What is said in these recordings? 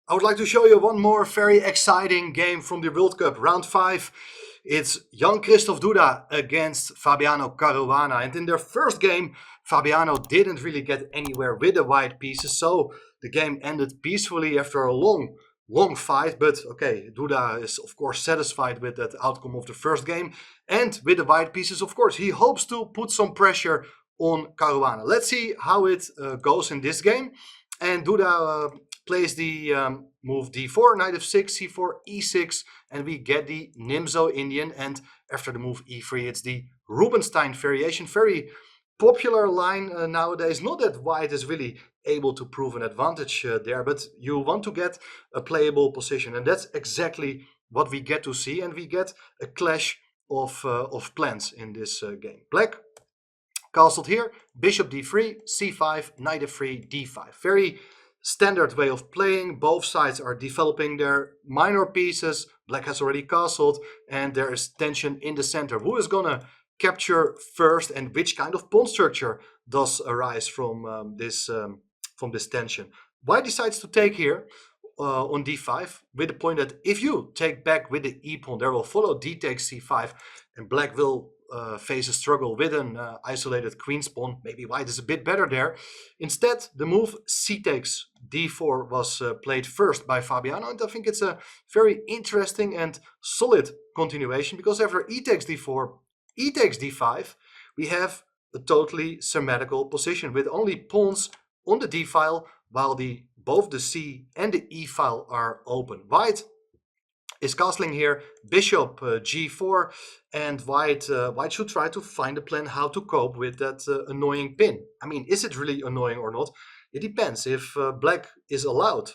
I would like to show you one more very exciting game from the World Cup, round 5. It's Jan-Krzysztof Duda against Fabiano Caruana. And in their first game, Fabiano didn't really get anywhere with the white pieces. So the game ended peacefully after a long fight. But okay, Duda is of course satisfied with that outcome of the first game. And with the white pieces, of course, he hopes to put some pressure on Caruana. Let's see how it goes in this game. And Duda plays the move d4, knight f6, c4, e6, and we get the Nimzo Indian. And after the move e3, it's the Rubinstein variation. Very popular line nowadays. Not that white is really able to prove an advantage there, but you want to get a playable position. And that's exactly what we get to see. And we get a clash of plans in this game. Black castled here, bishop d3, c5, knight f3, d5. Very standard way of playing. Both sides are developing their minor pieces. Black has already castled, and there is tension in the center. Who is gonna capture first, and which kind of pawn structure does arise from this tension? White decides to take here on d5 with the point that if you take back with the e pawn, there will follow d takes c5, and black will face a struggle with an isolated queen's pawn. Maybe white is a bit better there. Instead, the move c takes d4 was played first by Fabiano, and I think it's a very interesting and solid continuation, because after e takes d4, e takes d5, we have a totally symmetrical position with only pawns on the d file, while both the c and the e file are open. White is castling here, bishop g4, and white should try to find a plan how to cope with that annoying pin. I mean, is it really annoying or not? It depends. If black is allowed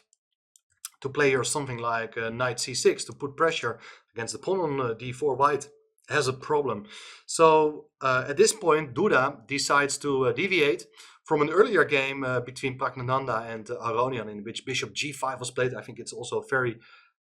to play here something like knight c6 to put pressure against the pawn on d4, white has a problem. So at this point, Duda decides to deviate from an earlier game between Pragnananda and Aronian, in which bishop g5 was played. I think it's also a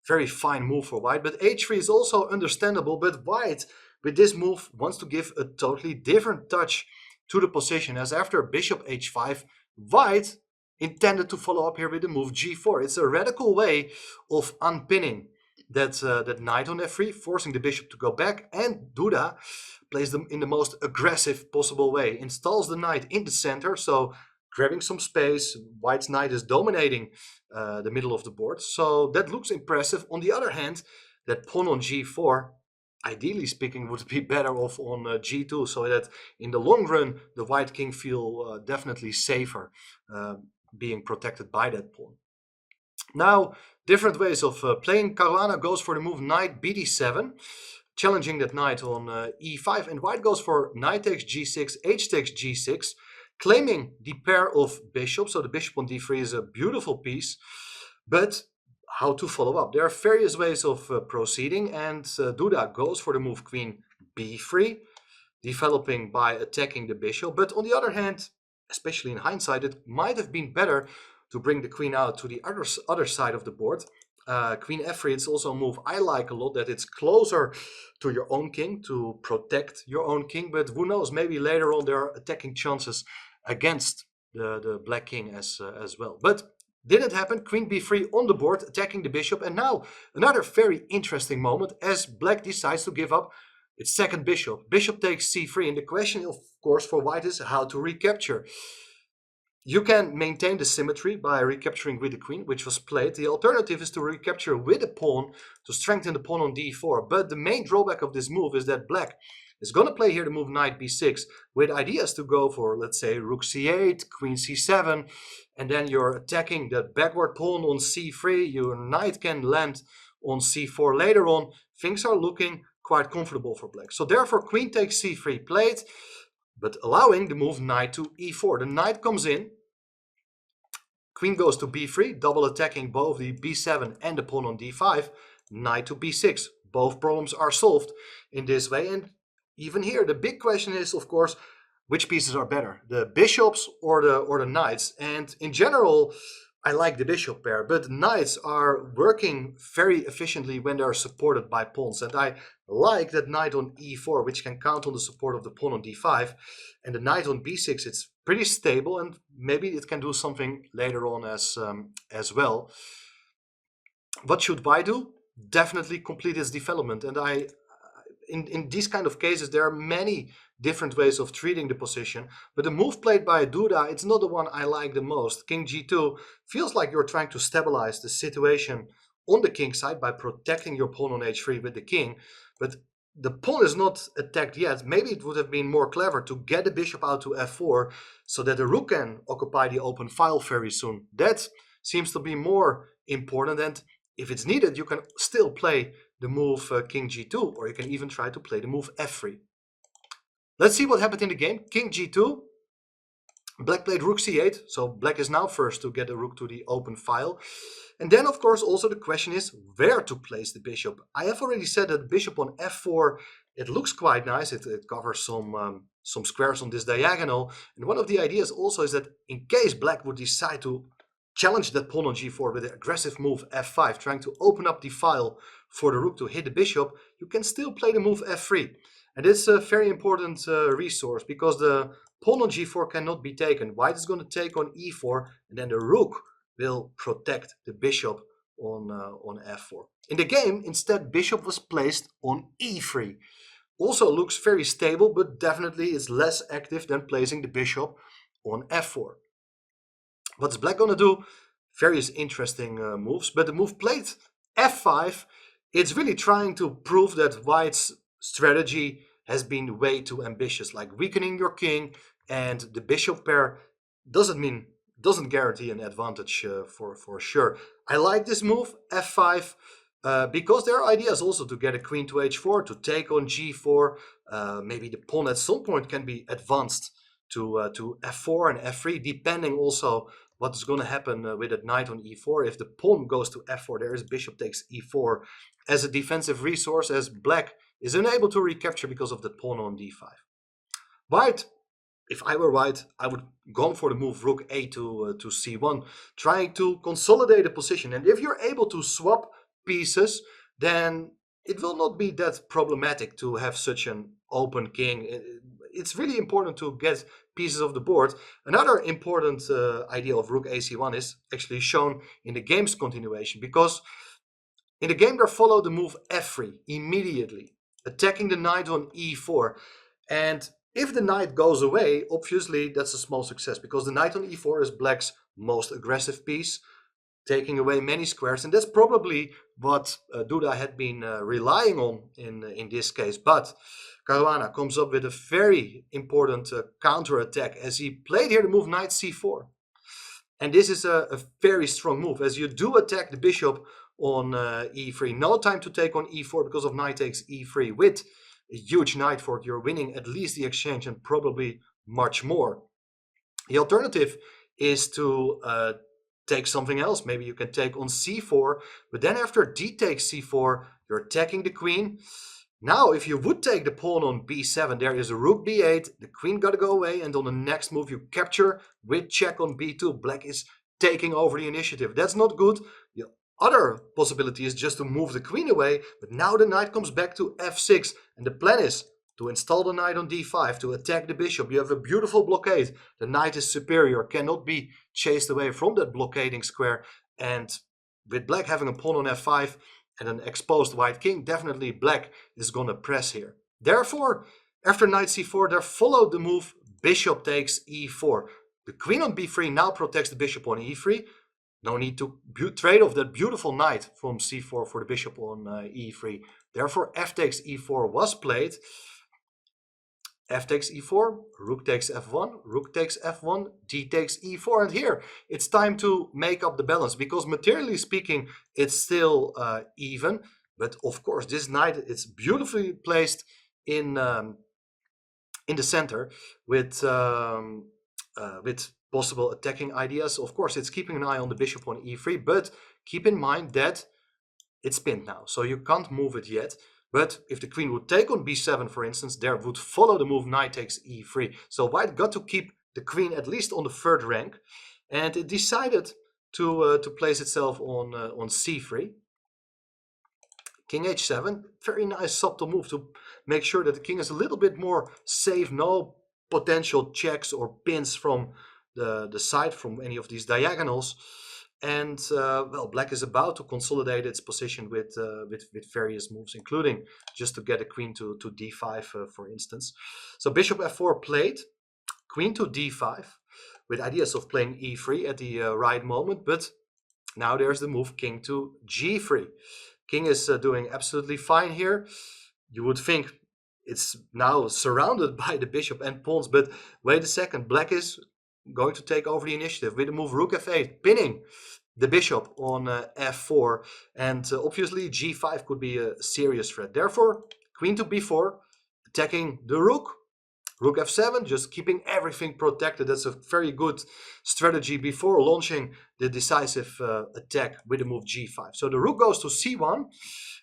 very fine move for white, but h3 is also understandable. But white, with this move, wants to give a totally different touch to the position, as after bishop h5, white intended to follow up here with the move g4. It's a radical way of unpinning that knight on f3, forcing the bishop to go back, and Duda plays them in the most aggressive possible way. Installs the knight in the center, so grabbing some space. White's knight is dominating the middle of the board, so that looks impressive. On the other hand, that pawn on g4, ideally speaking, would be better off on g2, so that in the long run the white king feel definitely safer being protected by that pawn. Now, different ways of playing. Caruana goes for the move knight bd7, challenging that knight on e5, and white goes for knight takes g6, h takes g6, claiming the pair of bishops. So the bishop on d3 is a beautiful piece, but how to follow up? There are various ways of proceeding, and Duda goes for the move queen b3, developing by attacking the bishop. But on the other hand, especially in hindsight, it might have been better to bring the queen out to the other side of the board. Queen f3, it's also a move I like a lot, that it's closer to your own king, to protect your own king. But who knows, maybe later on there are attacking chances against the black king as well. But didn't happen. Queen b3 on the board, attacking the bishop. And now another very interesting moment, as black decides to give up its second bishop. Bishop takes c3, and the question, of course, for white is how to recapture. You can maintain the symmetry by recapturing with the queen, which was played. The alternative is to recapture with a pawn to strengthen the pawn on d4. But the main drawback of this move is that black is going to play here the move knight b6 with ideas to go for, let's say, rook c8, queen c7, and then you're attacking that backward pawn on c3. Your knight can land on c4 later on. Things are looking quite comfortable for black. So therefore, queen takes c3 played, but allowing the move knight to e4. The knight comes in, queen goes to b3, double attacking both the b7 and the pawn on d5, knight to b6. Both problems are solved in this way. And even here, the big question is, of course, which pieces are better, the bishops or the knights? And in general, I like the bishop pair, but knights are working very efficiently when they are supported by pawns. And I like that knight on e4, which can count on the support of the pawn on d5. And the knight on b6, it's pretty stable, and maybe it can do something later on as well. What should white do? Definitely complete its development. And in these kind of cases, there are many different ways of treating the position. But the move played by Duda, it's not the one I like the most. King g2 feels like you're trying to stabilize the situation on the king side by protecting your pawn on h3 with the king. But the pawn is not attacked yet. Maybe it would have been more clever to get the bishop out to f4 so that the rook can occupy the open file very soon. That seems to be more important, and if it's needed, you can still play the move king g2, or you can even try to play the move f3. Let's see what happened in the game. King g2, black played rook c8, so black is now first to get the rook to the open file. And then, of course, also the question is where to place the bishop. I have already said that bishop on f4, it looks quite nice. It covers some squares on this diagonal. And one of the ideas also is that in case black would decide to challenge that pawn on g4 with an aggressive move f5, trying to open up the file for the rook to hit the bishop, you can still play the move f3. And it's a very important resource, because the pawn on g4 cannot be taken. White is going to take on e4, and then the rook will protect the bishop on f4. In the game, instead, bishop was placed on e3. Also looks very stable, but definitely is less active than placing the bishop on f4. What's black going to do? Various interesting moves, but the move played f5, it's really trying to prove that white's strategy has been way too ambitious, like weakening your king, and the bishop pair doesn't guarantee an advantage for sure. I like this move, f5, because there are ideas also to get a queen to h4, to take on g4. Maybe the pawn at some point can be advanced to f4 and f3, depending also what is going to happen with that knight on e4. If the pawn goes to f4, there is bishop takes e4 as a defensive resource, as black is unable to recapture because of the pawn on d5. White, if I were white, I would go for the move rook a to c1, trying to consolidate the position. And if you're able to swap pieces, then it will not be that problematic to have such an open king. It's really important to get pieces of the board. Another important idea of rook ac1 is actually shown in the game's continuation, because in the game there followed the move f3 immediately, attacking the knight on e4. And if the knight goes away, obviously that's a small success, because the knight on e4 is black's most aggressive piece, taking away many squares, and that's probably what Duda had been relying on in this case. But Caruana comes up with a very important counter-attack, as he played here the move knight c4. And this is a very strong move, as you do attack the bishop on e3. No time to take on e4 because of knight takes e3. With a huge knight fort, you're winning at least the exchange and probably much more. The alternative is to take something else. Maybe you can take on c4, but then after d takes c4, you're attacking the queen. Now, if you would take the pawn on b7, there is a rook b8, the queen got to go away, and on the next move you capture with check on b2. Black is taking over the initiative. That's not good. The other possibility is just to move the queen away, but now the knight comes back to f6, and the plan is to install the knight on d5, to attack the bishop. You have a beautiful blockade. The knight is superior, cannot be chased away from that blockading square, and with black having a pawn on f5 and an exposed white king, definitely black is going to press here. Therefore, after knight c4, there followed the move bishop takes e4. The queen on b3 now protects the bishop on e3. No need to trade off that beautiful knight from c4 for the bishop on e3. Therefore, f takes e4 was played. F takes e4, rook takes f1, rook takes f1, d takes e4. And here, it's time to make up the balance, because materially speaking, it's still even. But of course, this knight, it's beautifully placed in the center with possible attacking ideas. Of course, it's keeping an eye on the bishop on e3, but keep in mind that it's pinned now, so you can't move it yet. But if the queen would take on b7, for instance, there would follow the move knight takes e3. So white got to keep the queen at least on the third rank, and it decided to place itself on c3. King h7, very nice subtle move to make sure that the king is a little bit more safe, no potential checks or pins from the side, from any of these diagonals. And well, black is about to consolidate its position with various moves, including just to get a queen to d5, for instance. So bishop f4 played, queen to d5, with ideas of playing e3 at the right moment, but now there's the move king to g3. King is doing absolutely fine here. You would think it's now surrounded by the bishop and pawns, but wait a second, black is going to take over the initiative with the move rook f8, pinning the bishop on f4, and obviously g5 could be a serious threat. Therefore, queen to b4, attacking the rook. Rook f7, just keeping everything protected. That's a very good strategy before launching the decisive attack with the move g5. So the rook goes to c1,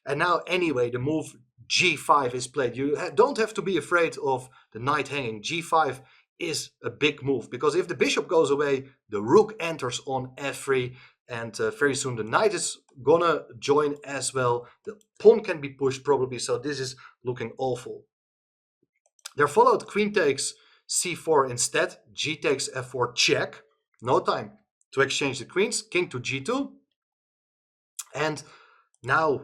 and now anyway the move g5 is played. You don't have to be afraid of the knight hanging. g5 is a big move, because if the bishop goes away, the rook enters on f3, and very soon the knight is gonna join as well. The pawn can be pushed probably, so this is looking awful. There followed queen takes c4 instead, g takes f4 check. No time to exchange the queens, king to g2. And now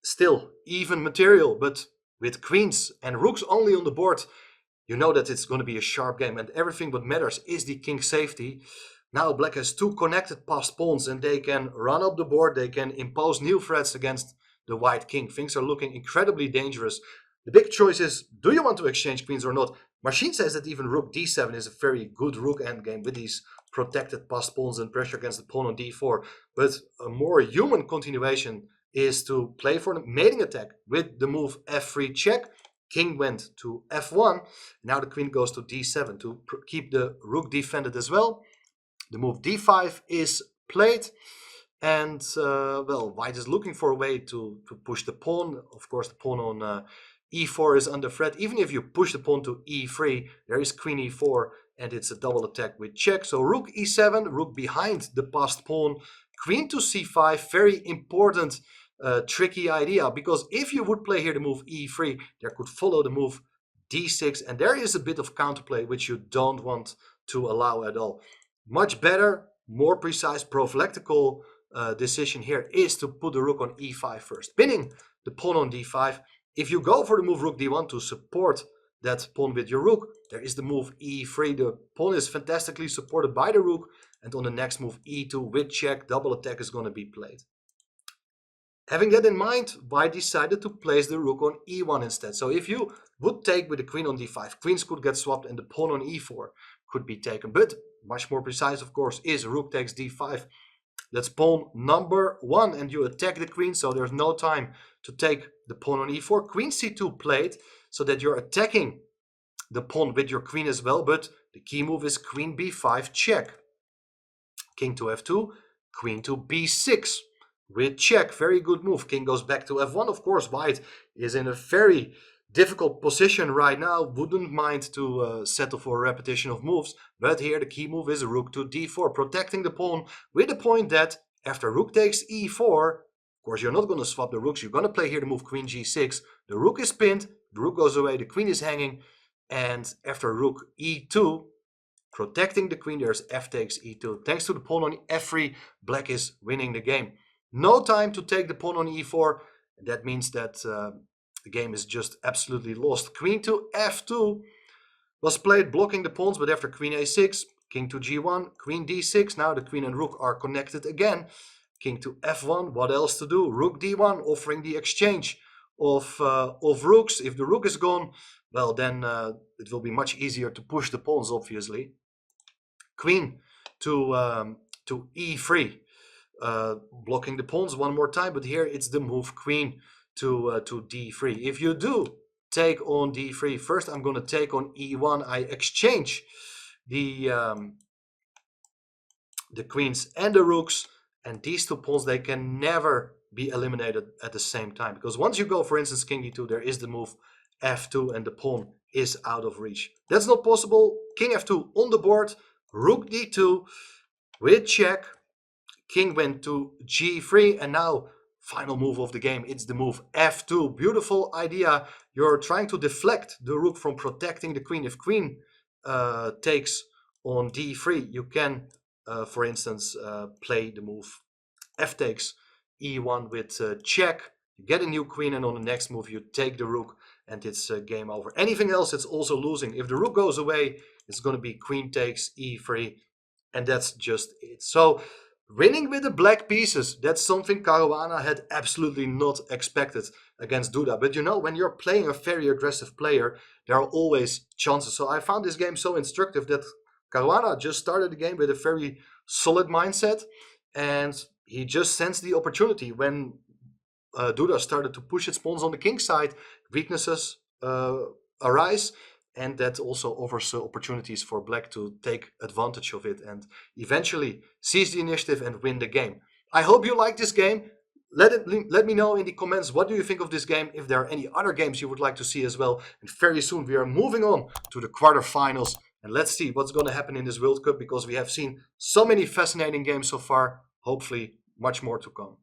still even material, but with queens and rooks only on the board, you know that it's going to be a sharp game, and everything what matters is the king's safety. Now black has two connected passed pawns, and they can run up the board, they can impose new threats against the white king. Things are looking incredibly dangerous. The big choice is, do you want to exchange queens or not? Machine says that even rook d7 is a very good rook endgame with these protected passed pawns and pressure against the pawn on d4. But a more human continuation is to play for the mating attack with the move f3 check. King went to f1. Now the queen goes to d7 to keep the rook defended as well. The move d5 is played. And, well, white is looking for a way to push the pawn. Of course, the pawn on e4 is under threat. Even if you push the pawn to e3, there is queen e4, and it's a double attack with check. So rook e7, rook behind the passed pawn, queen to c5, very important, tricky idea, because if you would play here the move e3, there could follow the move d6, and there is a bit of counterplay which you don't want to allow at all. Much better, more precise, prophylactical decision here is to put the rook on e5 first, pinning the pawn on d5. If you go for the move rook d1 to support that pawn with your rook, there is the move e3. The pawn is fantastically supported by the rook, and on the next move e2 with check, double attack is going to be played. Having that in mind, white decided to place the rook on e1 instead. So if you would take with the queen on d5, queens could get swapped and the pawn on e4 could be taken. But much more precise, of course, is rook takes d5. That's pawn number 1, and you attack the queen, so there's no time to take the pawn on e4. Queen c2 played, so that you're attacking the pawn with your queen as well, but the key move is queen b5 check. King to f2, queen to b6 with check. Very good move. King goes back to f1. Of course, white is in a very difficult position right now. Wouldn't mind to settle for a repetition of moves, but here the key move is rook to d4, protecting the pawn with the point that after rook takes e4, of course you're not going to swap the rooks, you're going to play here the move queen g6. The rook is pinned, the rook goes away, the queen is hanging, and after rook e2, protecting the queen, there's f takes e2. Thanks to the pawn on f3, black is winning the game. No time to take the pawn on e4. That means that the game is just absolutely lost. Queen to f2 was played, blocking the pawns, but after queen a6, king to g1, queen d6. Now the queen and rook are connected again. King to f1, what else to do? Rook d1, offering the exchange of rooks. If the rook is gone, well, then it will be much easier to push the pawns, obviously. Queen to e3. Blocking the pawns one more time, but here it's the move queen to d3. If you do take on d3, first I'm going to take on e1. I exchange the queens and the rooks, and these two pawns, they can never be eliminated at the same time, because once you go, for instance, king e2, there is the move f2 and the pawn is out of reach. That's not possible. King f2 on the board, rook d2 with check. King went to g3, and now final move of the game, it's the move f2. Beautiful idea. You're trying to deflect the rook from protecting the queen. If queen takes on d3, you can for instance, play the move f takes e1 with check. You get a new queen, and on the next move you take the rook, and it's game over. Anything else, it's also losing. If the rook goes away, it's going to be queen takes e3, and that's just it. So winning with the black pieces, that's something Caruana had absolutely not expected against Duda. But you know, when you're playing a very aggressive player, there are always chances. So I found this game so instructive that Caruana just started the game with a very solid mindset, and he just sensed the opportunity when Duda started to push its pawns on the king side. Weaknesses arise, and that also offers opportunities for black to take advantage of it and eventually seize the initiative and win the game. I hope you like this game. Let me know in the comments, what do you think of this game, if there are any other games you would like to see as well. And very soon we are moving on to the quarterfinals, and let's see what's going to happen in this World Cup, because we have seen so many fascinating games so far. Hopefully much more to come.